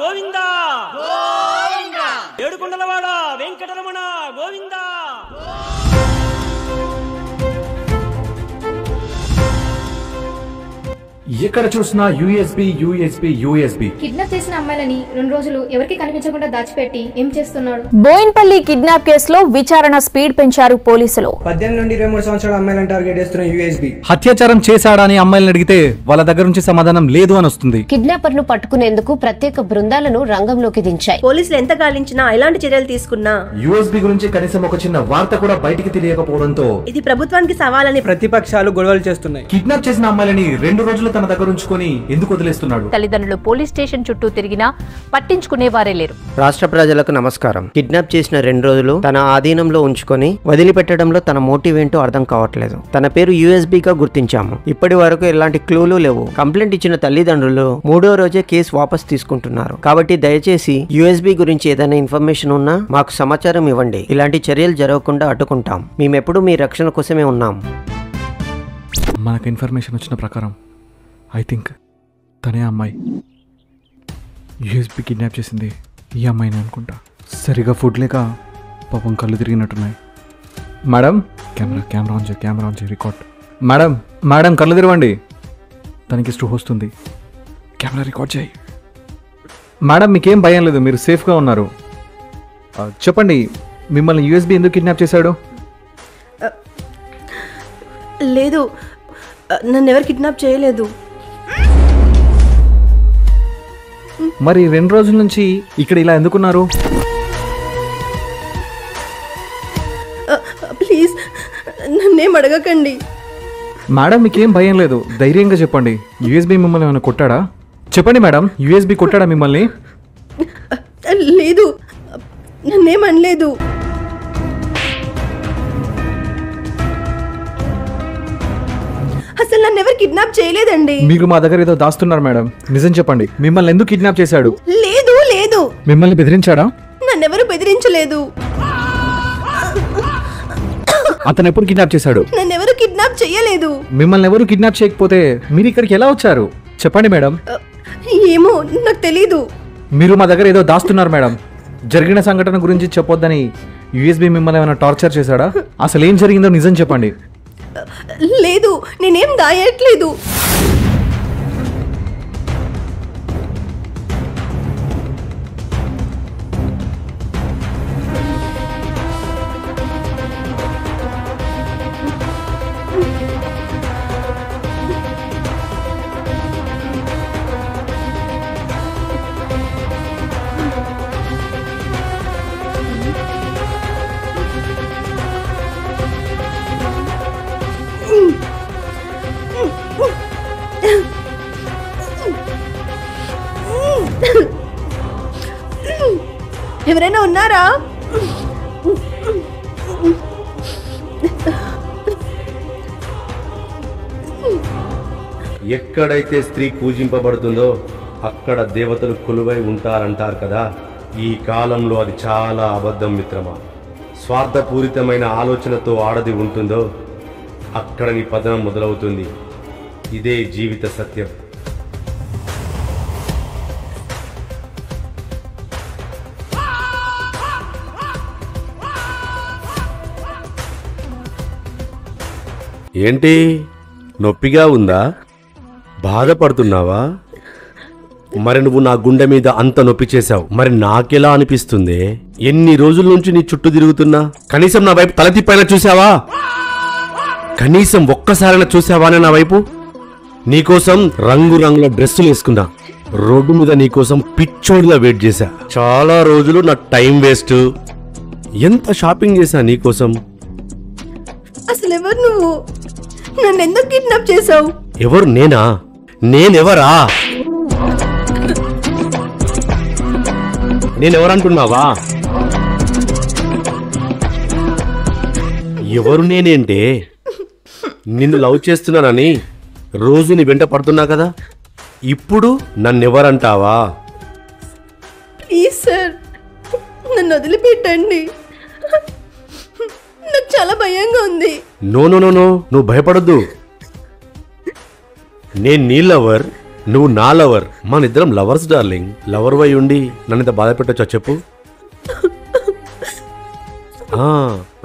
గోవిందా ఏడుకొండలవాడ వెంకటరమణ గోవిందా. ఎక్కడ చూసినా USB USB USB. Kidnap చేసిన అమ్మాయిలని 2 రోజులు ఎవరికి కనిపించకుండా దాచిపెట్టి ఏం చేస్తున్నాడు? బోయిన్పల్లి కిడ్నాప్ కేసులో విచారణ స్పీడ్ పెంచారు పోలీసులు. 18 నుండి 23 సంవత్సరాల అమ్మాయిలను టార్గెట్ చేస్తున్న యూఎస్బీ. అత్యాచారం చేశాడా అని అమ్మాయిలను అడిగితే వాళ్ళ దగ్గర నుంచి సమాధానం లేదు అని వస్తుంది. కిడ్నాపర్ను పట్టుకునేందుకు ప్రత్యేక బృందాలను రంగంలోకి దించాయి. పోలీసులు ఎంత గాలించినా ఎలాంటి చర్యలు తీసుకున్నా యూఎస్బీ గురించి కనీసం ఒక చిన్న వార్త కూడా బయటికి తెలియకపోవడంతో ఇది ప్రభుత్వానికి సవాలని ప్రతిపక్షాలు గొడవలు చేస్తున్నాయి. కిడ్నాప్ చేసిన అమ్మాయిలని 2 రోజులు తన దగ్గర ఉంచుకొని ఎందుకు వదిలేస్తున్నాడు? తల్లిదండ్రులు పోలీస్ స్టేషన్ చుట్టూ తిరిగినా పట్టించుకునేవారే లేరు. రాష్ట్ర ప్రజలకు నమస్కారం. కిడ్నాప్ చేసిన 2 రోజులు తన ఆధీనంలో ఉంచుకొని వదిలిపెట్టడంలో తన మోటివ్ ఏంటో అర్థం కావట్లేదు. తన పేరు యూఎస్బీగా గుర్తించాము. ఇప్పటి వరకు ఎలాంటి క్లూలు లేవు. కంప్లైంట్ ఇచ్చిన తల్లిదండ్రులు 3వ రోజే కేసు వాపస్ తీసుకుంటున్నారు. కాబట్టి దయచేసి యూఎస్బీ గురించి ఏదైనా ఇన్ఫర్మేషన్ ఉన్నా మాకు సమాచారం ఇవ్వండి. ఇలాంటి చర్యలు జరగకుండా అడ్డుకుంటాం. మేమెప్పుడు మీ రక్షణ కోసమే ఉన్నాం. మనకు ఇన్ఫర్మేషన్ వచ్చిన ప్రకారం ఐ థింక్ తనే అమ్మాయి. యూఎస్బీ కిడ్నాప్ చేసింది ఈ అమ్మాయిని అనుకుంటా. సరిగా ఫుడ్ లేక పాపం కళ్ళు తిరిగినట్టున్నాయి. మేడం కెమెరా ఆన్ చేయి రికార్డ్. మేడం కళ్ళు తిరవండి. తనకి స్టూ వస్తుంది. కెమెరా రికార్డ్ చేయి. మేడం మీకేం భయం లేదు, మీరు సేఫ్గా ఉన్నారు. చెప్పండి, మిమ్మల్ని యూఎస్బీ ఎందుకు కిడ్నాప్ చేశాడు? లేదు, నన్ను ఎవరు కిడ్నాప్ చేయలేదు. మరి 2 రోజుల నుంచి ఇక్కడ ఇలా ఎందుకున్నారు? ప్లీజ్ నన్నేం అడగకండి. మేడం మీకేం భయం లేదు, ధైర్యంగా చెప్పండి. యూఎస్బీ మిమ్మల్ని ఏమైనా కొట్టాడా? చెప్పండి మేడం, యూఎస్బీ కొట్టాడా మిమ్మల్ని? లేదు, నన్నేం అనలేదు. అసలు నన్ను ఎవరు కిడ్నాప్ చేయలేదండి. మీరు మా దగ్గర ఏదో దాస్తున్నారు మేడం, నిజం చెప్పండి. మిమ్మల్ని ఎందుకు కిడ్నాప్ చేశాడు? లేదు. మిమ్మల్ని బెదిరించాడా? నన్నెవరు బెదిరించలేదు. అతను ఎప్పుడు కిడ్నాప్ చేశాడు? నన్నెవరు కిడ్నాప్ చేయలేదు. మిమ్మల్ని ఎవరు కిడ్నాప్ చేయకపోతే మీరు ఇక్కడికి ఎలా వచ్చారు? చెప్పండి మేడం. ఏమో నాకు తెలీదు. మీరు మా దగ్గర ఏదో దాస్తున్నారు మేడం. జరిగిన సంఘటన గురించి చెప్పొద్దని యూఎస్బీ మిమ్మల్ని ఏమైనా టార్చర్ చేశాడా? అసలు ఏం జరిగిందో నిజం చెప్పండి. లేదు, నేనేం దాయట్లేదు. ఎవరైనా ఉన్నారా? ఎక్కడైతే స్త్రీ పూజింపబడుతుందో అక్కడ దేవతలు కొలువై ఉంటారంటారు కదా. ఈ కాలంలో అది చాలా అబద్ధం మిత్రమా. స్వార్థపూరితమైన ఆలోచనతో ఆడది ఉంటుందో అక్కడ నీ పతనం మొదలవుతుంది. ఇదే జీవిత సత్యం. ఏంటి, నొప్పిగా ఉందా? బాధపడుతున్నావా? మరి నువ్వు నా గుండె మీద అంత నొప్పి చేశావు. మరి నాకెలా అనిపిస్తుంది? ఎన్ని రోజుల నుంచి నీ చుట్టూ తిరుగుతున్నా కనీసం నా వైపు తల తిప్పైనా చూసావా? కనీసం ఒక్కసారైనా చూసావానే నా వైపు? నీకోసం రంగురంగుల డ్రెస్సులు వేసుకున్నా. రోడ్డు మీద నీకోసం పిచ్చోడిలా వెయిట్ చేశా. చాలా రోజులు నా టైం వేస్ట్. ఎంత షాపింగ్ చేశా నీకోసం. అసలు ఎవరు నువ్వు? నన్ను ఎందుకు కిడ్నాప్ చేసావు? ఎవరు? నేనా? నేనెవరా? నేనెవరంటున్నావా? ఎవరు నేనేంటే? నిన్ను లవ్ చేస్తున్నానని రోజు నీ వెంట పడుతున్నా కదా. ఇప్పుడు నన్నెవరంటావా? ప్లీజ్ సార్, నన్ను వదిలిపెట్టండి. నాకు చాలా భయంగా ఉంది. నో నో నో నో, నువ్వు భయపడద్దు. నేను నీ లవర్, నువ్వు నా లవర్, మన ఇద్దరం లవర్స్ డార్లింగ్. లవర్ వై ఉండి నన్ను ఇంత బాధ పెట్టొచ్చా చెప్పు?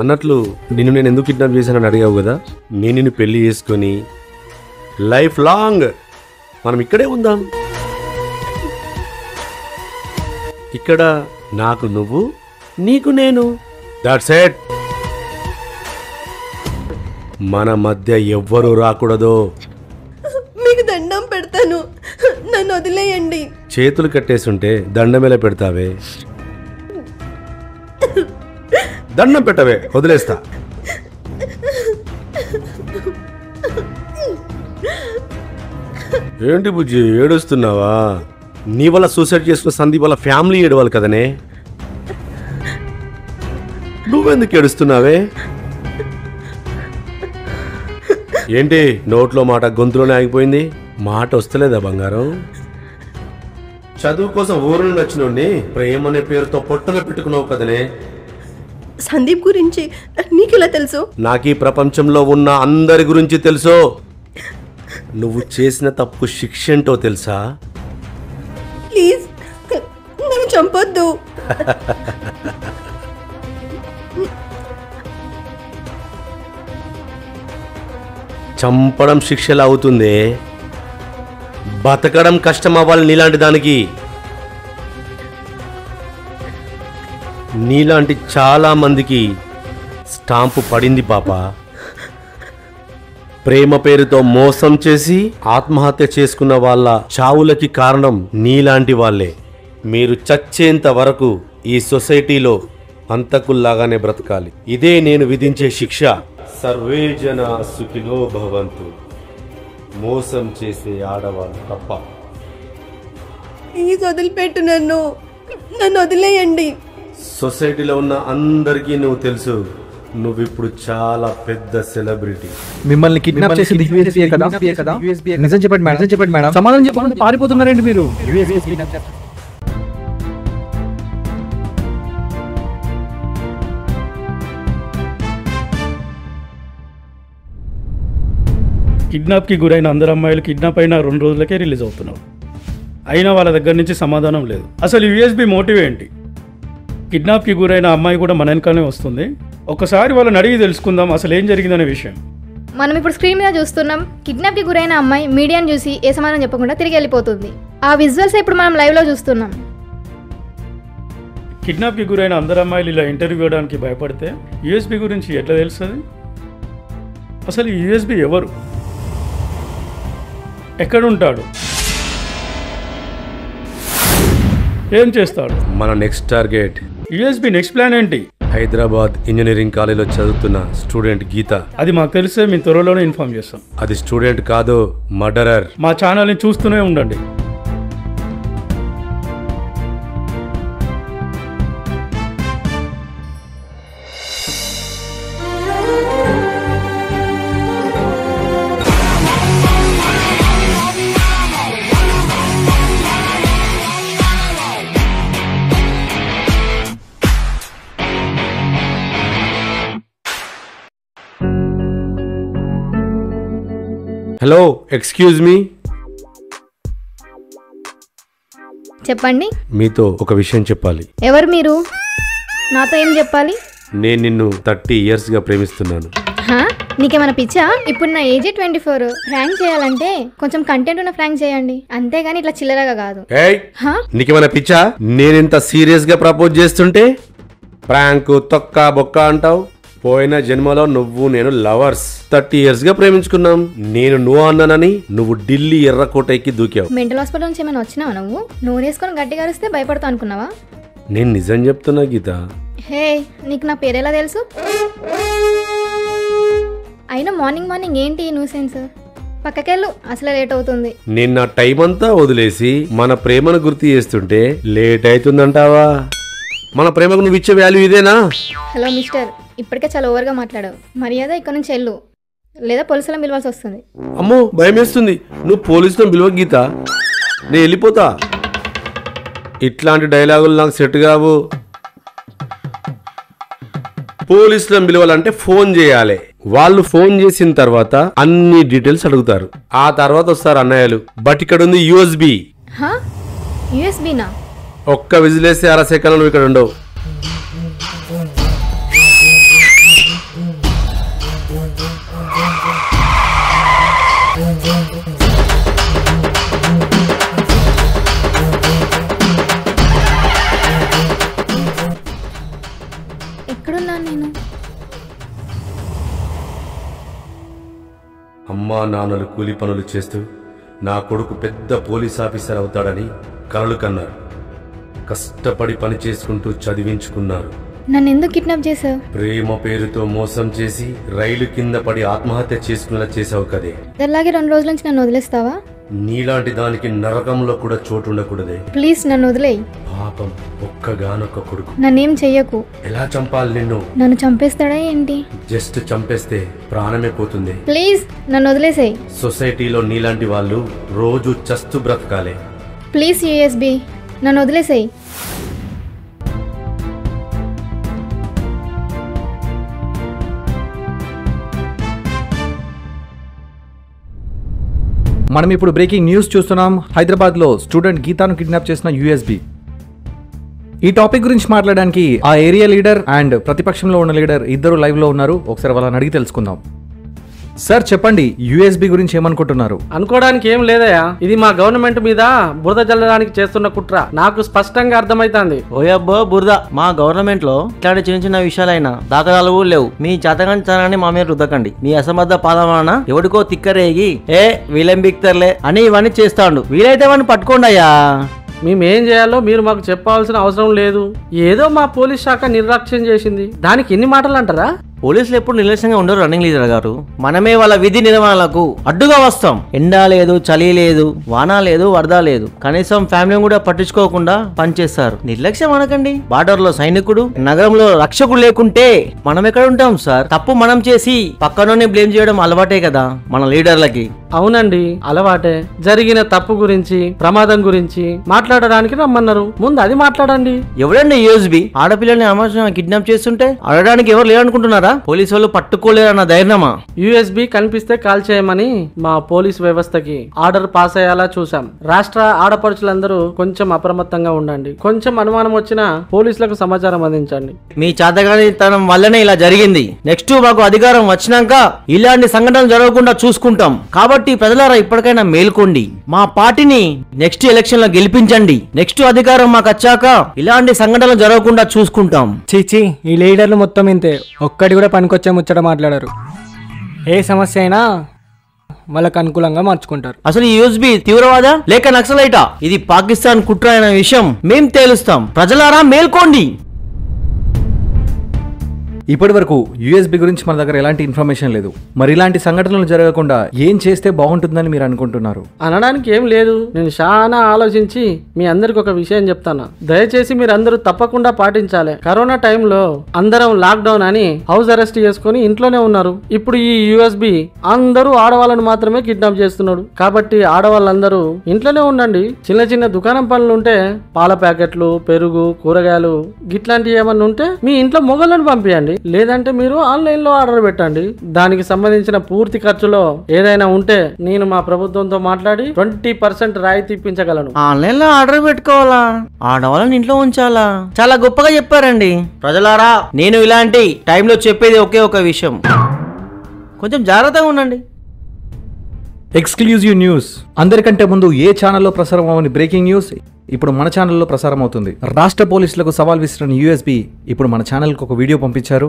అన్నట్లు నిన్ను నేను ఎందుకు కిడ్నాప్ చేశానని అడిగావు కదా. నేను నిన్ను పెళ్లి చేసుకొని లైఫ్ లాంగ్ మనం ఇక్కడే ఉందాం. ఇక్కడ నాకు నువ్వు, నీకు నేను. That's it. మన మధ్య ఎవ్వరూ రాకూడదు. మీకు దండం పెడతాను, నన్ను వదిలేయండి. చేతులు కట్టేసుంటే దండం ఎలా పెడతావే? దండం పెట్టవే, వదిలేస్తా. ఏంటి బుజ్జి ఏడుస్తున్నావా? నీ వల్ల సూసైడ్ చేసుకున్న సందీప్ వాళ్ళ ఫ్యామిలీ ఏడవాలి కదనే. నువ్వెందుకు ఏడుస్తున్నావే? ఏంటి నోట్లో మాట గొంతులోనే ఆగిపోయింది? మాట వస్తలేదా బంగారం? చదువు కోసం ఊరు నుండి వచ్చినోడిని ప్రేమ అనే పేరుతో పొట్టన పెట్టుకున్నావు కదనే. సందీప్ గురించి నీకెలా తెలుసు? నాకు ఈ ప్రపంచంలో ఉన్న అందరి గురించి తెలుసు. నువ్వు చేసిన తప్పు శిక్ష ఏంటో తెలుసా? ప్లీజ్ నన్ను చంపొద్దు. చంపడం శిక్షలా అవుతుంది, బతకడం కష్టం అవ్వాలి నీలాంటి దానికి. నీలాంటి చాలా మందికి స్టాంపు పడింది పాప. ప్రేమ పేరుతో మోసం చేసి ఆత్మహత్య చేసుకున్న వాళ్ళ చావులకి కారణం నీలాంటి వాళ్ళే. మీరు చచ్చేంత వరకు ఈ సొసైటీలో అంతకుల్లాగానే బ్రతకాలి. ఇదే నేను విధించే శిక్ష. సర్వే జన సుఖినో భవంతు. మోసం చేసే ఆడవాళ్ళు తప్ప. ప్లీజ్ వదిలిపెట్టు నన్ను, నన్ను వదిలేయండి. సొసైటీలో ఉన్న అందరికీ నువ్వు తెలుసు, నువ్విప్పుడు చాలా పెద్ద సెలబ్రిటీ. మిమ్మల్ని కిడ్నాప్ చేసింది యూఎస్బీఏ కదా? నిజం చెప్పండి మేడం, నిజం చెప్పండి మేడం. సమాధానం చెప్పండి. పారిపోతున్నారండి మీరు. కిడ్నాప్కి గురైన అందరు అమ్మాయిలు కిడ్నాప్ అయిన 2 రోజులకే రిలీజ్ అవుతున్నారు. అయినా వాళ్ళ దగ్గర నుంచి సమాధానం లేదు. అసలు యూఎస్బీ మోటివ్ ఏంటి? కిడ్నాప్కి గురైన అమ్మాయి కూడా మన వెనకాలనే వస్తుంది. ఒకసారి వాళ్ళని అడిగి తెలుసుకుందాం అసలు ఏం జరిగిందనే విషయం. మనం ఇప్పుడు స్క్రీన్ మీద చూస్తున్నాం. కిడ్నాప్కి గురైన అమ్మాయి మీడియాని చూసి ఏ సమాధానం చెప్పకుండా తిరిగి వెళ్ళిపోతుంది. ఆ విజువల్స్ ఇప్పుడు మనం లైవ్లో చూస్తున్నాం. కిడ్నాప్కి గురైన అందరు అమ్మాయిలు ఇలా ఇంటర్వ్యూ ఇవ్వడానికి భయపడితే యూఎస్బీ గురించి ఎట్లా తెలుస్తుంది? అసలు యూఎస్బీ ఎవరు, ఎక్కడుంటాడు, ఏం చేస్తాడు? మన next target USB next plan ఏంటి? హైదరాబాద్ ఇంజనీరింగ్ కాలేజీలో చదువుతున్న స్టూడెంట్ గీత. అది మాకు తెలిసే మేము త్వరలోనే ఇన్ఫార్మ్ చేస్తాం. అది స్టూడెంట్ కాదు, మర్డరర్. మా ఛానల్ని చూస్తూనే ఉండండి. Hello, excuse me. చెప్పండి. మీతో ఒక విషయం చెప్పాలి. ఎవరు మీరు? నాతో ఏం చెప్పాలి? నేను నిన్ను 30 yearsగా ప్రేమిస్తున్నాను. నీకేమైనా పిచ్చా? ఇప్పుడు నా ఏజ్ 24. ఫ్రాంక్ చేయాలంటే కొంచెం కంటెంట్ ఉన్న ఫ్రాంక్ చేయండి, అంతేగాని ఇట్లా చిల్లరగా కాదు. ఏయ్, నీకేమైనా పిచ్చా? నేనింత సీరియస్గా ప్రపోజ్ చేస్తుంటే ప్రాంక్ తొక్క బొక్క అంటావు. పోయిన జన్మలో నువ్వు నేను లవర్స్. 30 yearsగా ప్రేమించుకున్నాం. నేను నువ్వు అన్నానని నువ్వు ఢిల్లీ ఎర్రకోట ఎక్కి దూకావు. మెంటల్ హాస్పిటల్ నుంచి ఏమైనా వచ్చినావా? నువ్వు నూరేసుకొని గట్టిగా అరిస్తే భయపడతావు అనుకున్నావా? నేను నిజం చెప్తున్నా గీత. హే, నీకు నా పేరు ఎలా తెలుసు? అయినా మార్నింగ్ ఏంటి న్యూసెన్స్? పక్కకెళ్ళు, అసలే లేట్ అవుతుంది. నేను నా టైం అంతా వదిలేసి మన ప్రేమను గుర్తు చేస్తుంటే లేట్ అవుతుందంటావా? మన ప్రేమకు నువ్వు ఇచ్చే వాల్యూ ఇదేనా? హలో మిస్టర్, ఇప్పటికే చాలా ఓవర్గా మాట్లాడావు. మర్యాద ఇక్కడ నుంచి వెళ్ళు, లేదా పోలీసులను పిలవాల్సి వస్తుంది. అమ్మో, భయం వేస్తుంది. నువ్వు పోలీసులను పిలువ గీత, నేను వెళ్ళిపోతా. ఇట్లాంటి డైలాగులు నాకు సెట్ కావు. పోలీసులను పిలవాలంటే ఫోన్ చేయాలి. వాళ్ళు ఫోన్ చేసిన తర్వాత అన్ని డీటెయిల్స్ అడుగుతారు. ఆ తర్వాత వస్తారు అన్నయ్యలు. బట్ ఇక్కడ ఉంది యూఎస్బి. యూఎస్బీనా? ఒక్క విజిలేస్తే 6 సెకండ్లు ఇక్కడ ఉండవు. ఎక్కడున్నాను నేను? అమ్మా నాన్నలు కూలి పనులు చేస్తూ నా కొడుకు పెద్ద పోలీస్ ఆఫీసర్ అవుతాడని కలలు కన్నారు. కష్టపడి పని చేసుకుంటూ చదివించుకున్నారు. నన్ను ఎందుకు కిడ్నాప్ చేసావు? ప్రేమ పేరుతో మోసం చేసి రైలు కింద పడి ఆత్మహత్య చేసుకునేలా చేసావు కదే. అలాగే 2 రోజుల నుంచి నన్ను వదిలేస్తావా? నీలాంటి దానికి నరకంలో కూడా చోటు ఉండకూడదే. ప్లీజ్ నన్ను వదిలేయి. పాపం, ఒక్కగానొక్క కొడుకు. నన్నేం చెయ్యకు. ఎలా చంపాలి నిన్ను? నన్ను చంపేస్తాడా ఏంటి? జస్ట్ చంపేస్తే ప్రాణమే పోతుంది. ప్లీజ్ నన్ను వదిలేసేయి. సొసైటీలో నీలాంటి వాళ్ళు రోజు చస్తూ బ్రతకాలే. ప్లీజ్ యూఎస్బీ నన్ను వదిలేసేయి. మనం ఇప్పుడు బ్రేకింగ్ న్యూస్ చూస్తున్నాం. హైదరాబాద్లో స్టూడెంట్ గీతాను కిడ్నాప్ చేసిన యూఎస్బీ. ఈ టాపిక్ గురించి మాట్లాడడానికి ఆ ఏరియా లీడర్ అండ్ ప్రతిపక్షంలో ఉన్న లీడర్ ఇద్దరు లైవ్లో ఉన్నారు. ఒకసారి వాళ్ళని అడిగి తెలుసుకుందాం. సార్ చెప్పండి, యూఎస్బీ గురించి ఏమనుకుంటున్నారు? అనుకోవడానికి ఏం లేదయా, ఇది మా గవర్నమెంట్ మీద బురద జల్లడానికి చేస్తున్న కుట్ర నాకు స్పష్టంగా అర్థమైతుంది. ఓయబ్బో బురద, మా గవర్నమెంట్ లో ఇట్లాంటి చిన్న చిన్న విషయాలైనా దాఖలాలు లేవు. మీ చేతగాని మా మీద రుద్దకండి. మీ అసమర్థ పాదం వలన ఎవడికో తిక్కరేగి వీళ్ళేం బిక్తర్లే అని ఇవన్నీ చేస్తాడు. వీలైతే వాడిని పట్టుకోండి అయ్యా. మేమేం చేయాలో మీరు మాకు చెప్పాల్సిన అవసరం లేదు. ఏదో మా పోలీస్ శాఖ నిర్లక్ష్యం చేసింది, దానికి ఎన్ని మాటలు అంటారా? పోలీసులు ఎప్పుడు నిర్లక్ష్యంగా ఉండరు రన్నింగ్ లీడర్ గారు. మనమే వాళ్ళ విధి నిర్వహణలకు అడ్డుగా వస్తాం. ఎండ లేదు, చలి లేదు, వాన లేదు, వరద లేదు, కనీసం ఫ్యామిలీ కూడా పట్టించుకోకుండా పనిచేస్తారు. నిర్లక్ష్యం అనకండి. బార్డర్ లో సైనికుడు, నగరంలో రక్షకుడు లేకుంటే మనం ఎక్కడ ఉంటాం సార్? తప్పు మనం చేసి పక్కనోనే బ్లేమ్ చేయడం అలవాటే కదా మన లీడర్లకి. అవునండి, అలవాటే. జరిగిన తప్పు గురించి, ప్రమాదం గురించి మాట్లాడడానికి రమ్మన్నారు. ముందు అది మాట్లాడండి. ఎవడండి యూఎస్బీ? ఆడపిల్లని అమానుషంగా కిడ్నాప్ చేస్తుంటే అడగడానికి ఎవరు లేరనుకుంటున్నారా? పోలీసు వాళ్ళు పట్టుకోలేరన్న ధైర్యమా? యూఎస్బీ కనిపిస్తే కాల్ చేయమని మా పోలీస్ వ్యవస్థకి ఆర్డర్ పాస్ అయ్యేలా చూసాం. రాష్ట్ర ఆడపడుచులందరూ కొంచెం అప్రమత్తంగా ఉండండి. కొంచెం అనుమానం వచ్చినా పోలీసులకు సమాచారం అందించండి. మీ చేతగానితనం వల్లనే ఇలా జరిగింది. నెక్స్ట్ మాకు అధికారం వచ్చినాక ఇలాంటి సంఘటనలు జరగకుండా చూసుకుంటాం. కాబట్టి ప్రజలారా ఇప్పటికైనా మేల్కోండి. మా పార్టీని నెక్స్ట్ ఎలక్షన్ లో గెలిపించండి. నెక్స్ట్ అధికారం మాకు వచ్చాక ఇలాంటి సంఘటనలు జరగకుండా చూసుకుంటాం. చీచి, ఈ లీడర్లు మొత్తం ఇంతే. ఒక్కడి కూడా పనికొచ్చే ముచ్చట మాట్లాడారు. ఏ సమస్య అయినా వాళ్ళకు అనుకూలంగా మార్చుకుంటారు. అసలు ఈ యూఎస్బీ తీవ్రవాద లేక నక్సలైటా? ఇది పాకిస్తాన్ కుట్ర అయిన విషయం మేం తేలుస్తాం. ప్రజలారా మేల్కోండి. ఇప్పటి వరకు యూఎస్బీ గురించి మన దగ్గర ఎలాంటి ఇన్ఫర్మేషన్ లేదు. మరి ఇలాంటి సంఘటనలు జరగకుండా ఏం చేస్తే బాగుంటుందని మీరు అనుకుంటున్నారు? అనడానికి ఏం లేదు. నేను చాలా ఆలోచించి మీ అందరికి ఒక విషయం చెప్తాను. దయచేసి మీరు అందరూ తప్పకుండా పాటించాలి. కరోనా టైంలో అందరం లాక్డౌన్ అని హౌస్ అరెస్ట్ చేసుకుని ఇంట్లోనే ఉన్నారు. ఇప్పుడు ఈ యూఎస్బీ అందరూ ఆడవాళ్ళను మాత్రమే కిడ్నాప్ చేస్తున్నాడు. కాబట్టి ఆడవాళ్ళందరూ ఇంట్లోనే ఉండండి. చిన్న చిన్న దుకాణం పనులు ఉంటే, పాల ప్యాకెట్లు, పెరుగు, కూరగాయలు గిట్లాంటివి ఏమన్నా ఉంటే మీ ఇంట్లో మొగలను పంపించండి. లేదంటే మీరు ఆన్లైన్ లో ఆర్డర్ పెట్టండి. దానికి సంబంధించిన పూర్తి ఖర్చులో ఏదైనా ఉంటే నేను మా ప్రభుత్వంతో మాట్లాడి 20% రాయితీ ఇప్పించగలను. ఆన్లైన్ లో ఆర్డర్ పెట్టుకోవాలా? ఆడవాళ్ళని ఇంట్లో ఉంచాలా? చాలా గొప్పగా చెప్పారండి. ప్రజలారా, నేను ఇలాంటి టైంలో చెప్పేది ఒకే ఒక విషయం, కొంచెం జాగ్రత్తగా ఉండండి. Exclusive news. అందరికంటే ముందు ఏ ఛానల్లో ప్రసారం అవని బ్రేకింగ్ న్యూస్ ఇప్పుడు మన ఛానల్లో ప్రసారం అవుతుంది. రాష్ట్ర పోలీసులకు సవాల్ విసిరిన యూఎస్బీ ఇప్పుడు మన ఛానల్కి ఒక వీడియో పంపించారు.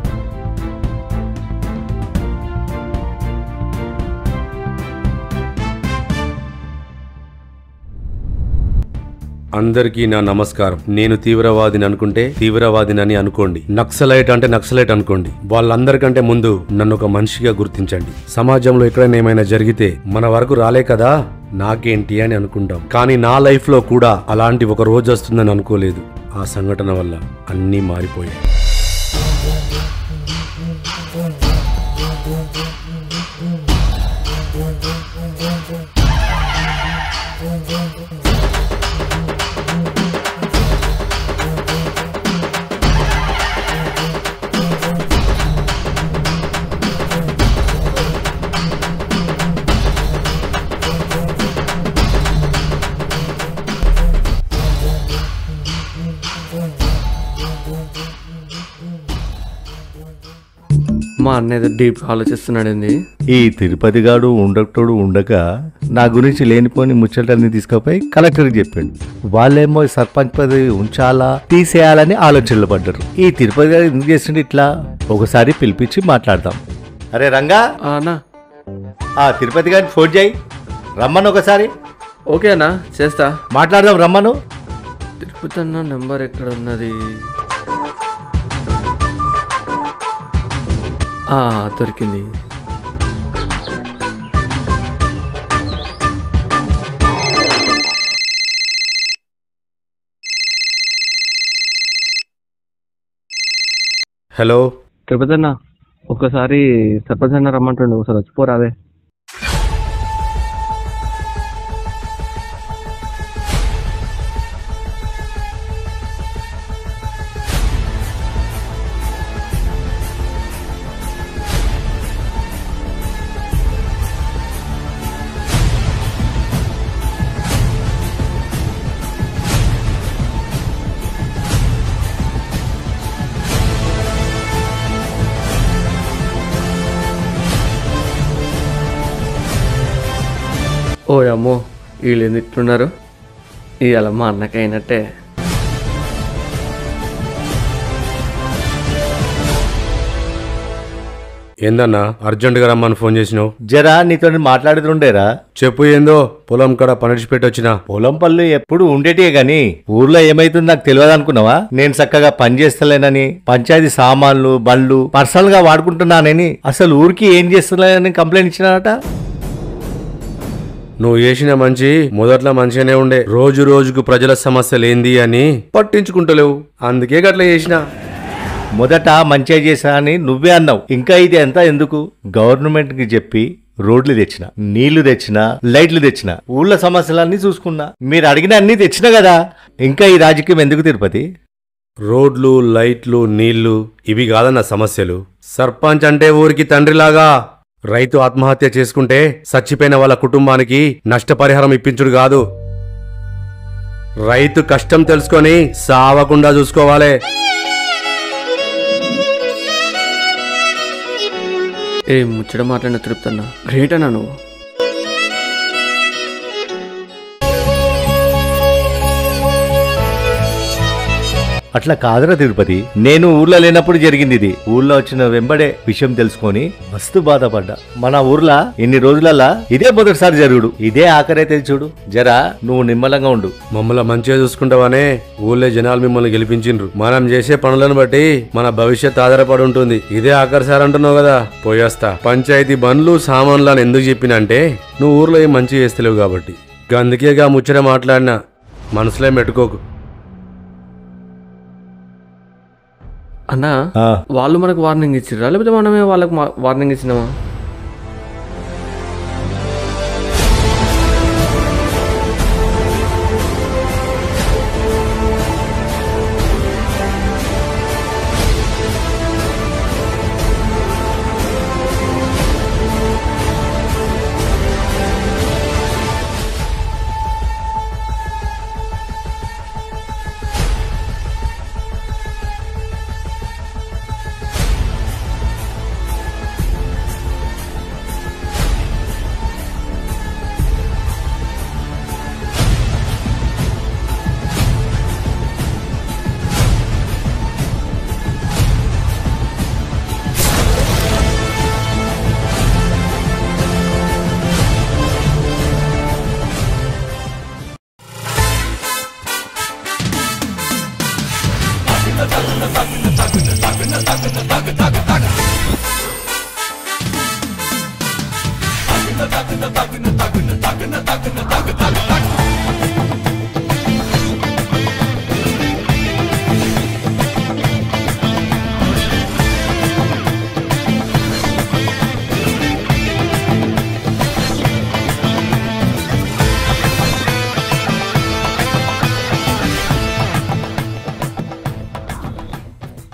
అందరికీ నా నమస్కారం. నేను తీవ్రవాదిని అనుకుంటే తీవ్రవాదిని అని అనుకోండి, నక్సలైట్ అంటే నక్సలైట్ అనుకోండి. వాళ్ళందరికంటే ముందు నన్ను ఒక మనిషిగా గుర్తించండి. సమాజంలో ఎక్కడైనా ఏమైనా జరిగితే మన వరకు రాలే కదా, నాకేంటి అని అనుకుంటాం. కానీ నా లైఫ్ లో కూడా అలాంటి ఒక రోజు వస్తుందని అనుకోలేదు. ఆ సంఘటన వల్ల అన్నీ మారిపోయాయి. మా అన్న ఏదో డీప్ ఆలోచిస్తున్నాడండి. ఈ తిరుపతి గాడు ఉండటోడు ఉండక నా గురించి లేనిపోని ముచ్చటన్ని తీసుకుపోయి కలెక్టర్కి చెప్పాడు. వాళ్ళేమో సర్పంచ్ పదవి ఉంచాలా తీసేయాలని ఆలోచనలు పడ్డారు. ఈ తిరుపతి గారు ఎందుకు చేస్తుండే ఇట్లా? ఒకసారి పిలిపించి మాట్లాడదాం. అరే రంగా, తిరుపతి గారిని ఫోన్ చేయి, రమ్మను ఒకసారి. ఓకే అన్న, చేస్తా. మాట్లాడదాం, రమ్మను. తిరుపతి అన్న నెంబర్ ఎక్కడ ఉన్నది? దొరికింది. హలో తిరుపతి అన్న, ఒక్కసారి సర్పంచ్ అన్న రమ్మంటుండే, ఒకసారి వచ్చిపోరావే. ఓ అమ్మో, వీళ్ళు ఎందుకున్నారు? ఇవాళ మా అన్నకైనట్టే. ఏందన్నా అర్జెంటుగా రమ్మని ఫోన్ చేసినావు? జరా నీతో మాట్లాడుతుండేరా. చెప్పు, ఏందో పొలం కాడ పనిడిచిపెట్టి వచ్చిన. పొలం పనులు ఎప్పుడు ఉండేటే గాని ఊర్లో ఏమైతుందో నాకు తెలియదు అనుకున్నావా? నేను చక్కగా పని చేస్తలేనని, పంచాయతీ సామాన్లు బండ్లు పర్సనల్ గా వాడుకుంటున్నానని, అసలు ఊరికి ఏం చేస్తలేనని కంప్లైంట్ ఇచ్చినారట. నువ్వు చేసిన మంచి మొదట్లో మంచిగానే ఉండే, రోజు రోజుకు ప్రజల సమస్యలు ఏంది అని పట్టించుకుంటలేవు, అందుకే గట్లా చేసిన. మొదట మంచిగా చేసా అని నువ్వే అన్నావు. ఇంకా ఇది ఎంత ఎందుకు? గవర్నమెంట్ కి చెప్పి రోడ్లు తెచ్చిన, నీళ్లు తెచ్చిన, లైట్లు తెచ్చిన, ఊళ్ళో సమస్యలన్నీ చూసుకున్నా. మీరు అడిగిన అన్ని తెచ్చిన కదా, ఇంకా ఈ రాజకీయం ఎందుకు తిరుపతి? రోడ్లు, లైట్లు, నీళ్లు ఇవి కాదన్న సమస్యలు. సర్పంచ్ అంటే ఊరికి తండ్రిలాగా. రైతు ఆత్మహత్య చేసుకుంటే చచ్చిపోయిన వాళ్ళ కుటుంబానికి నష్టపరిహారం ఇప్పించుడు కాదు, రైతు కష్టం తెలుసుకొని సావకుండా చూసుకోవాలి. ఏ ముచ్చట మాట్లాడిన తిరుపతి అన్న, గ్రేట్ అన్నా నువ్వు. అట్లా కాదురా తిరుపతి, నేను ఊర్లో లేనప్పుడు జరిగింది ఇది. ఊర్లో వచ్చిన వెంబడే విషయం తెలుసుకొని మస్తు బాధపడ్డా. మన ఊర్లో ఇన్ని రోజులల్లా ఇదే మొదటిసారి జరుగుడు, ఇదే ఆఖరైతే చూడు. జరా నువ్వు నిమ్మలంగా ఉండు. మమ్మల్ని మంచిగా చూసుకుంటావనే ఊళ్ళో జనాలు మిమ్మల్ని గెలిపించిండ్రు. మనం చేసే పనులను బట్టి మన భవిష్యత్ ఆధారపడి ఉంటుంది. ఇదే ఆఖరిసారి అంటున్నావు కదా, పోయేస్తా. పంచాయతీ బండ్లు సామాన్లు అని ఎందుకు చెప్పినంటే నువ్వు ఊర్లో ఏం మంచి చేస్తలేవు కాబట్టి. అందుకేగా ముచ్చట మాట్లాడినా, మనసులో పెట్టుకోకు. అన్నా, వాళ్ళు మనకు వార్నింగ్ ఇచ్చిర్రా లేకపోతే మనమే వాళ్ళకు వార్నింగ్ ఇచ్చినామా?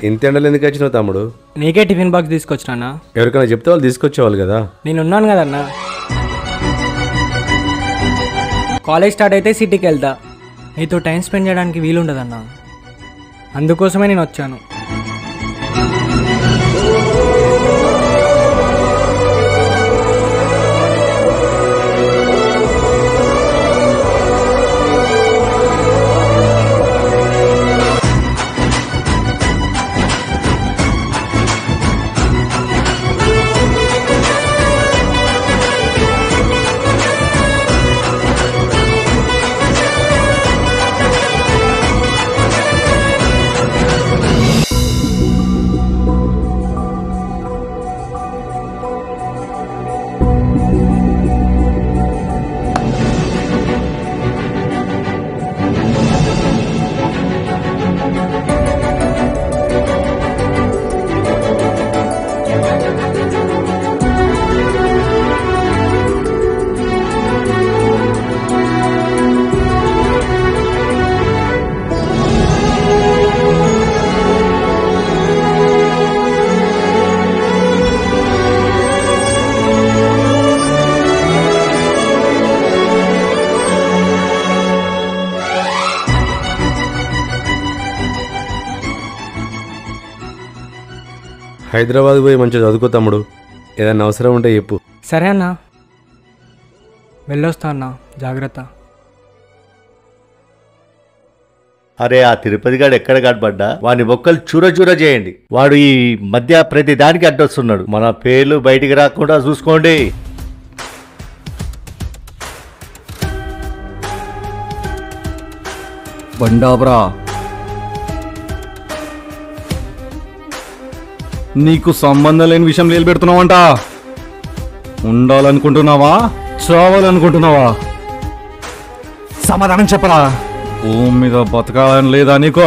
ఇంత ఎండలు ఎందుకు వచ్చినావు తమ్ముడు? నీకే టిఫిన్ బాక్స్ తీసుకొచ్చినా. ఎవరికైనా చెప్తే వాళ్ళు తీసుకొచ్చేవాళ్ళు కదా. నేనున్నాను కదన్నా. కాలేజ్ స్టార్ట్ అయితే సిటీకి వెళ్తా, నీతో టైం స్పెండ్ చేయడానికి వీలుండదన్నా. అందుకోసమే నేను వచ్చాను. హైదరాబాద్ పోయి మంచిగా చదువుకో తమ్ముడు. ఏదైనా అవసరం ఉంటే చెప్పు. సరే అన్న, వెళ్ళొస్తా అన్న, జాగ్రత్త. అరే ఆ తిరుపతి గాడు ఎక్కడ కనపడ్డా వాని బొక్కలు చూర చూర చేయండి. వాడు ఈ మధ్య ప్రతి దానికి అడ్డొస్తున్నాడు. మన పేర్లు బయటికి రాకుండా చూసుకోండి. బండాబ్రా, నీకు సంబంధం లేని విషయం నిలబెడుతున్నావంట. ఉండాలనుకుంటున్నావా, చావాలనుకుంటున్నావా? సమాధానం చెప్పరా. భూమి మీద బతకాలని లేదా నీకు?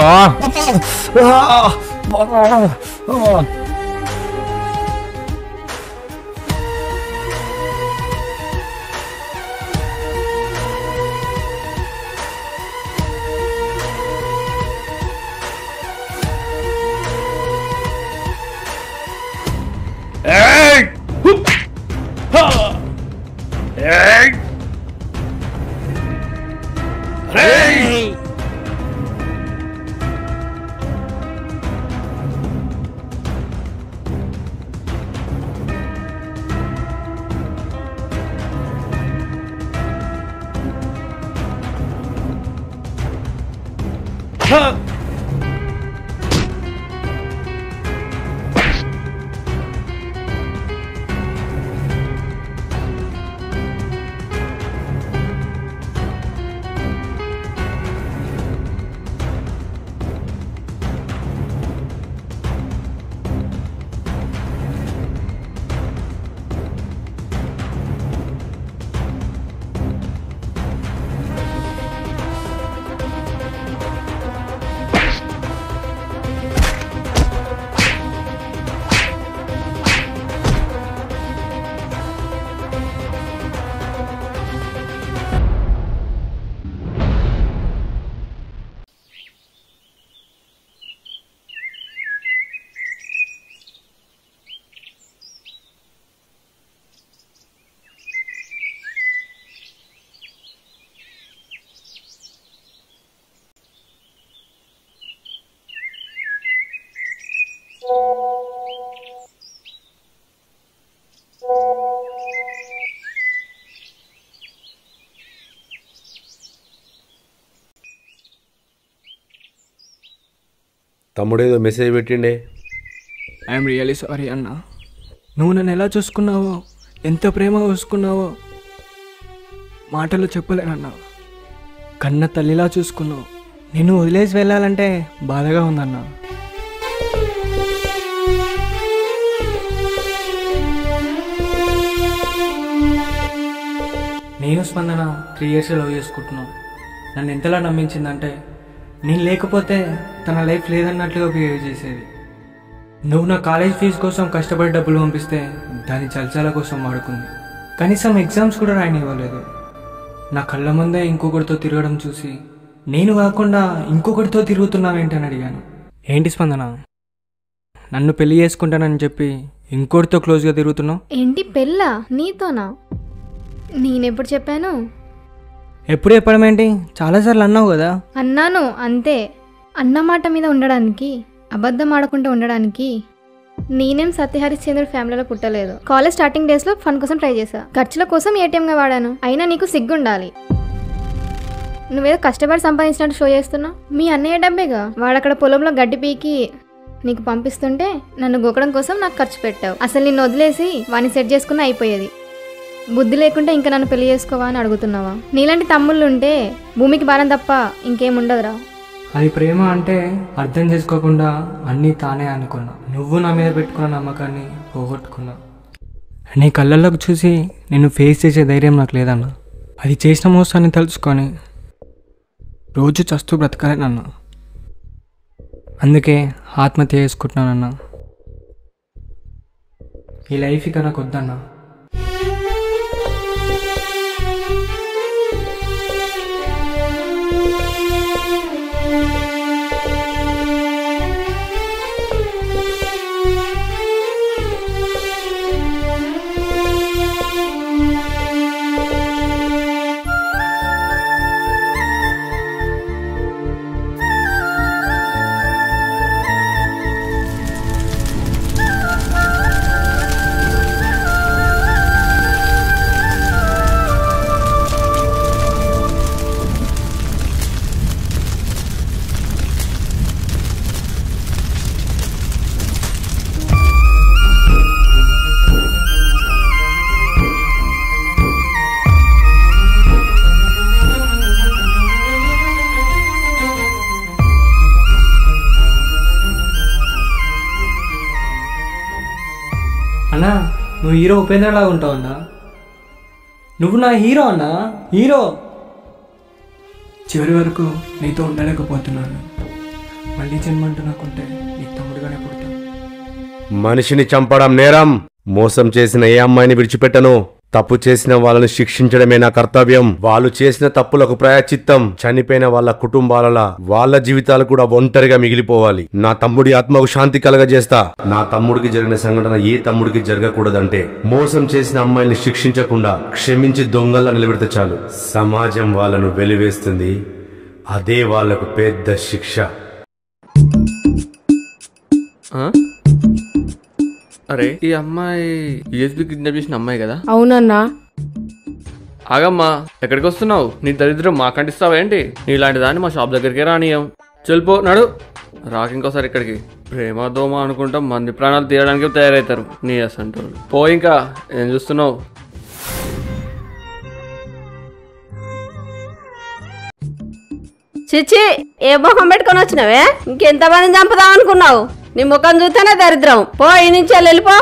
తమ్ముడేదో మెసేజ్ పెట్టిండే. ఐఎమ్ రియలీ సారీ అన్న. నువ్వు నన్ను ఎలా చూసుకున్నావో, ఎంత ప్రేమగా చూసుకున్నావో మాటలు చెప్పలేనన్నా. కన్న తల్లిలా చూసుకున్నావు. నిన్ను వదిలేసి వెళ్ళాలంటే బాధగా ఉందన్నా. నేను స్పందన 3 years లవ్ చేసుకుంటున్నాను. నన్ను ఎంతలా నమ్మించిందంటే నేను లేకపోతే తన లైఫ్ లేదన్నట్లుగా బిహేవ్ చేసేది. నువ్వు నా కాలేజ్ ఫీజు కోసం కష్టపడి డబ్బులు పంపిస్తే దాని చల్చాల కోసం వాడుకుంది. కనీసం ఎగ్జామ్స్ కూడా రాయనివ్వలేదు. నా కళ్ళ ముందే ఇంకొకరితో తిరగడం చూసి నేను కాకుండా ఇంకొకరితో తిరుగుతున్నావేంటని అడిగాను. ఏంటి స్పందన, నన్ను పెళ్లి చేసుకుంటానని చెప్పి ఇంకొకరితో క్లోజ్గా తిరుగుతున్నావు? ఏంటి పెళ్ళా? నీతోనా? నేనెప్పుడు చెప్పాను? ఎప్పుడు చెప్పడం ఏంటి? చాలాసార్లు అన్నావు కదా. అన్నాను అంతే. అన్నమాట మీద ఉండడానికి, అబద్ధం ఆడకుండా ఉండడానికి నేనేం సత్యహరిశ్చంద్రుడు ఫ్యామిలీలో పుట్టలేదు. కాలేజ్ స్టార్టింగ్ డేస్లో ఫన్ కోసం ట్రై చేశా. ఖర్చుల కోసం ఏటీఎంగా వాడాను. అయినా నీకు సిగ్గుండాలి. నువ్వేదో కష్టపడి సంపాదించినట్టు షో చేస్తున్నావు. మీ అన్నయ్య డబ్బేగా. వాడక్కడ పొలంలో గడ్డి పీకి నీకు పంపిస్తుంటే నన్ను గోకడం కోసం నాకు ఖర్చు పెట్టావు. అసలు నిన్ను వదిలేసి వాడిని సెట్ చేసుకున్న అయిపోయేది. బుద్ధి లేకుండా ఇంకా నన్ను పెళ్లి చేసుకోవా అని అడుగుతున్నావా? నీలాంటి తమ్ముళ్ళు ఉంటే భూమికి భారం తప్ప ఇంకేముండదురా. అది ప్రేమ అంటే అర్థం చేసుకోకుండా అన్నీ తానే అనుకున్నా. నువ్వు నా మీద పెట్టుకున్న నమ్మకాన్ని పోగొట్టుకున్నా. నీ కళ్ళల్లోకి చూసి నిన్ను ఫేస్ చేసే ధైర్యం నాకు లేదన్నా. అది చేసిన మోసాన్ని తలుచుకొని రోజు చస్తూ బ్రతకలేనన్నా. అందుకే ఆత్మహత్య చేసుకుంటున్నానన్నా. ఈ లైఫ్ ఇక నాకు వద్దన్నా. నువ్వు హీరో ఉపేంద్రలాగా ఉంటావు అన్నా. నువ్వు నా హీరో అన్నా, హీరో. చివరి వరకు నీతో ఉండలేకపోతున్నాను. మళ్ళీ జన్మంటూ నాకుంటే నీ తమ్ముడుగానే పుడతాను. మనిషిని చంపడం నేరం. మోసం చేసిన ఏ అమ్మాయిని విడిచిపెట్టను. తప్పు చేసిన వాళ్ళని శిక్షించడమే నా కర్తవ్యం. వాళ్ళు చేసిన తప్పులకు ప్రాయశ్చిత్తం. చనిపోయిన వాళ్ళ కుటుంబాలలో వాళ్ళ జీవితాలు కూడా ఒంటరిగా మిగిలిపోవాలి. నా తమ్ముడి ఆత్మకు శాంతి కలగజేస్తా. నా తమ్ముడికి జరిగిన సంఘటన ఏ తమ్ముడికి జరగకూడదంటే మోసం చేసిన అమ్మాయిని శిక్షించకుండా క్షమించి దొంగల్లా నిలబెడితే చాలు. సమాజం వాళ్ళను వెలివేస్తుంది. అదే వాళ్లకు పెద్ద శిక్ష. అరే, ఈ అమ్మాయి యూఎస్బీ కిడ్నాప్ చేసిన అమ్మాయి కదా? అవునన్నా. ఆగమ్మా, ఎక్కడికి వస్తున్నావు? నీ దరిద్రం మాకంటిస్తావా ఏంటి? నీలాంటి దాన్ని మా షాప్ దగ్గరికి రానియం. చెల్పో, నడు. రాక ఇంకోసారి ఇక్కడికి. ప్రేమ దోమ అనుకుంటా మంది ప్రాణాలు తీయడానికి తయారవుతారు నీ అసంటోళ్ళు. పో, ఇంకా ఏం చూస్తున్నావు? చిచ్చి, ఏ ముఖం పెట్టుకొని వచ్చినావే? ఇంకెంతమందిని చంపుదాం అనుకున్నావు? నీ ముఖం చూస్తేనే దరిద్రం. పో, ఈ నుంచి వెళ్ళిపో.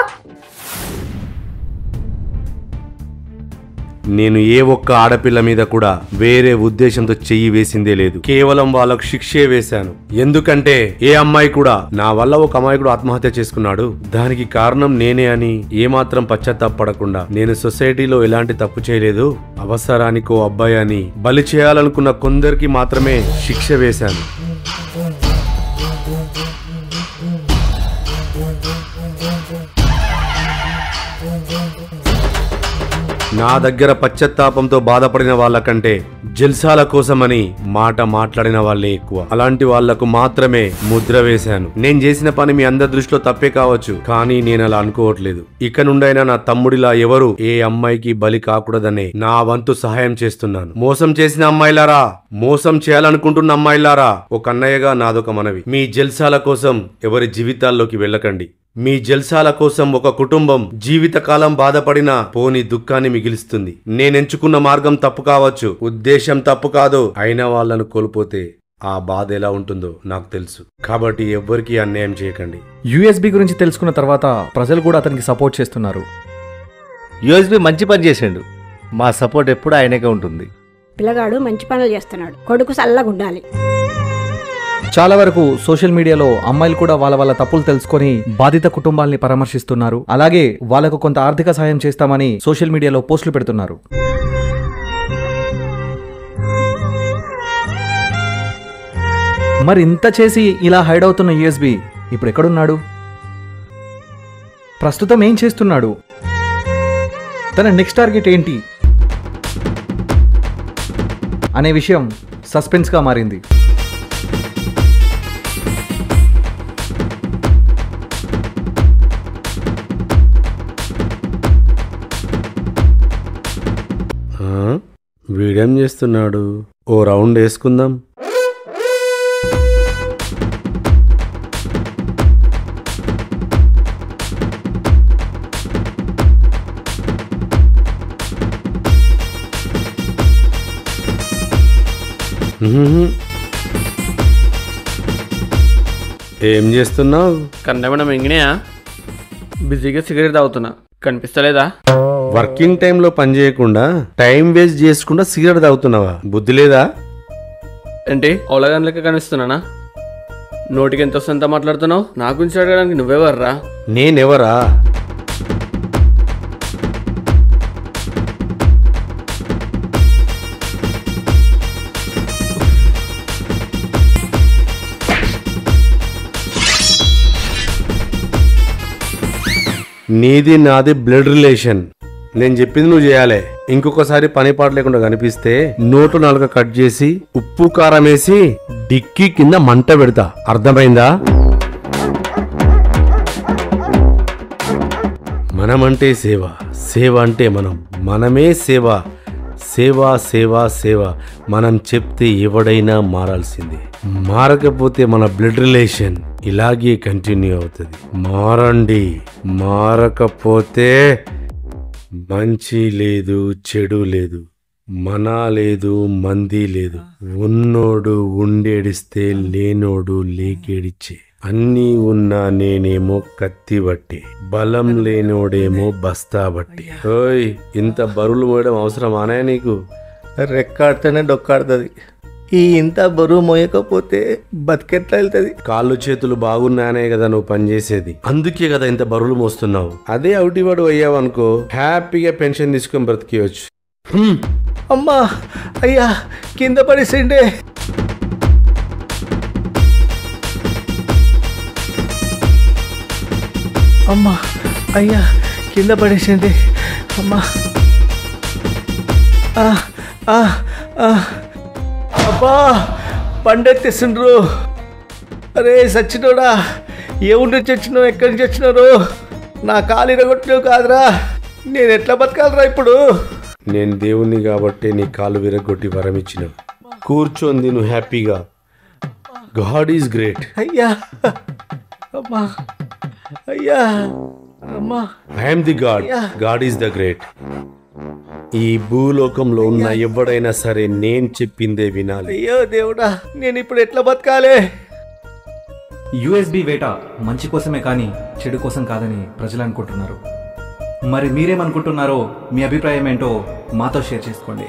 నేను ఏ ఒక్క ఆడపిల్ల మీద కూడా వేరే ఉద్దేశంతో చెయ్యి వేసిందే లేదు. కేవలం వాళ్ళకు శిక్షే వేశాను. ఎందుకంటే ఏ అమ్మాయి కూడా నా వల్ల ఒక అమ్మాయి కూడా ఆత్మహత్య చేసుకున్నాడు. దానికి కారణం నేనే అని ఏమాత్రం పశ్చాత్తాపడకుండా నేను సొసైటీలో ఎలాంటి తప్పు చేయలేదు. అవసరానికో అబ్బాయి అని బలి చేయాలనుకున్న కొందరికి మాత్రమే శిక్ష వేశాను. నా దగ్గర పశ్చాత్తాపంతో బాధపడిన వాళ్ళకంటే జల్సాల కోసమని మాట్లాడిన వాళ్ళే ఎక్కువ. అలాంటి వాళ్లకు మాత్రమే ముద్ర వేశాను. నేను చేసిన పని మీ అందరి దృష్టిలో తప్పే కావచ్చు, కానీ నేను అలా అనుకోవట్లేదు. ఇక నుండైనా నా తమ్ముడిలా ఎవరు ఏ అమ్మాయికి బలి కాకూడదనే నా వంతు సహాయం చేస్తున్నాను. మోసం చేసిన అమ్మాయిలారా, మోసం చేయాలనుకుంటున్న అమ్మాయిలారా, ఒక అన్నయ్యగా నాదొక మనవి. మీ జల్సాల కోసం ఎవరి జీవితాల్లోకి వెళ్ళకండి. మీ జల్సాల కోసం ఒక కుటుంబం జీవితకాలం బాధపడినా పోని దుఃఖాన్ని మిగిలిస్తుంది. నేనెంచుకున్న మార్గం తప్పు కావచ్చు, ఉద్దేశం తప్పు కాదు. అయిన వాళ్ళను కోల్పోతే ఆ బాధ ఎలా ఉంటుందో నాకు తెలుసు. కాబట్టి ఎవ్వరికీ అన్యాయం చేయకండి. యూఎస్బీ గురించి తెలుసుకున్న తర్వాత ప్రజలు కూడా అతనికి సపోర్ట్ చేస్తున్నారు. యూఎస్బీ మంచి పని చేసిండు. మా సపోర్ట్ ఎప్పుడు ఆయనకే ఉంటుంది. పిల్లగాడు మంచి పనులు చేస్తున్నాడు. కొడుకు చల్లగా ఉండాలి. చాలా వరకు సోషల్ మీడియాలో అమ్మాయిలు కూడా వాళ్ళ తప్పులు తెలుసుకొని బాధిత కుటుంబాల్ని పరామర్శిస్తున్నారు. అలాగే వాళ్ళకు కొంత ఆర్థిక సాయం చేస్తామని సోషల్ మీడియాలో పోస్టులు పెడుతున్నారు. మరి ఇంత చేసి ఇలా హైడ్ అవుతున్న యూఎస్బీ ఇప్పుడు ఎక్కడున్నాడు? ప్రస్తుతం ఏం చేస్తున్నాడు? తన నెక్స్ట్ టార్గెట్ ఏంటి అనే విషయం సస్పెన్స్గా మారింది. వీడేం చేస్తున్నాడు? ఓ రౌండ్ వేసుకుందాం. ఏం చేస్తున్నావు? కన్నెమడం ఎంగినాయా? బిజీగా సిగరెట్ తాగుతున్నా, కనిపిస్తలేదా? వర్కింగ్ టైంలో పని చేయకుండా టైం వేస్ట్ చేసుకుంటా సిగరెట్ తాగుతున్నావా? బుద్ధి లేదా? ఏంటి అవలగాన్ లెక్క కనిపిస్తున్నానా? నోటికి ఎంత వస్తుంత మాట్లాడుతున్నావు? నా గురించి అడగడానికి నువ్వెవర్రా? నేనెవరా? నీది నాది బ్లడ్ రిలేషన్. నేను చెప్పింది నువ్వు చేయాలి. ఇంకొకసారి పని పాట లేకుండా కనిపిస్తే నోటు నాలుక కట్ చేసి ఉప్పు కారం వేసి డిక్కీ కింద మంట పెడతా. అర్థమైందా? మనమంటే సేవ, సేవ అంటే మనమే సేవ. సేవ సేవ సేవ. మనం చెప్తే ఎవడైనా మారాల్సిందే. మారకపోతే మన బ్లడ్ రిలేషన్ ఇలాగే కంటిన్యూ అవుతుంది. మారండి. మారకపోతే మంచి లేదు, చెడు లేదు, మన లేదు, మంది లేదు. ఉన్నోడు ఉండేడిస్తే లేనోడు లేకేడిచ్చే. అన్నీ ఉన్నా నేనేమో కత్తి బట్టి, బలం లేనోడేమో బస్తా బట్టి. ఓయ్, ఇంత బరువులు మోయడం అవసరమానే నీకు? రెక్కాడితేనే డొక్కాడుతుంది. ఈ ఇంత బరువు మోయకపోతే బతికెట్లా వెళ్తుంది? కాళ్ళు చేతులు బాగున్నానే కదా నువ్వు పనిచేసేది, అందుకే కదా ఇంత బరువులు మోస్తున్నావు. అదే అవుటివాడు అయ్యావనుకో, హ్యాపీగా పెన్షన్ తీసుకొని బ్రతికేయచ్చు. అమ్మా, అయ్యా, కింద పడేసేయండి. అమ్మా, అయ్యా, కింద పడేసేయండి. అమ్మా, అబ్బా, పండెత్తేసిండ్రు. అరే సచ్చినోడా, ఏముండి చచ్చినావు? ఎక్కడి నుంచి వచ్చినారు? నా కాలు ఇరగొట్టినావు కాదురా, నేను ఎట్లా బతకాలరా ఇప్పుడు? నేను దేవుణ్ణి కాబట్టి నీ కాలు విరగొట్టి వరం ఇచ్చిన. కూర్చోంది నువ్వు హ్యాపీగా. God is great. అయ్యా, అమ్మా, అయ్యా, అమ్మా. I'm the God, God is the great. ఈ భూలోకంలో ఉన్న ఎవడైనా సరే నేను చెప్పిందే వినాలి. అయ్యో దేవుడా, నేను ఇప్పుడు ఎట్లా బతకాలి? యూఎస్బీ వేట మంచి కోసమే కానీ చెడు కోసం కాదని ప్రజలు అనుకుంటున్నారు. మరి మీరేమనుకుంటున్నారో, మీ అభిప్రాయం ఏంటో మాతో షేర్ చేసుకోండి.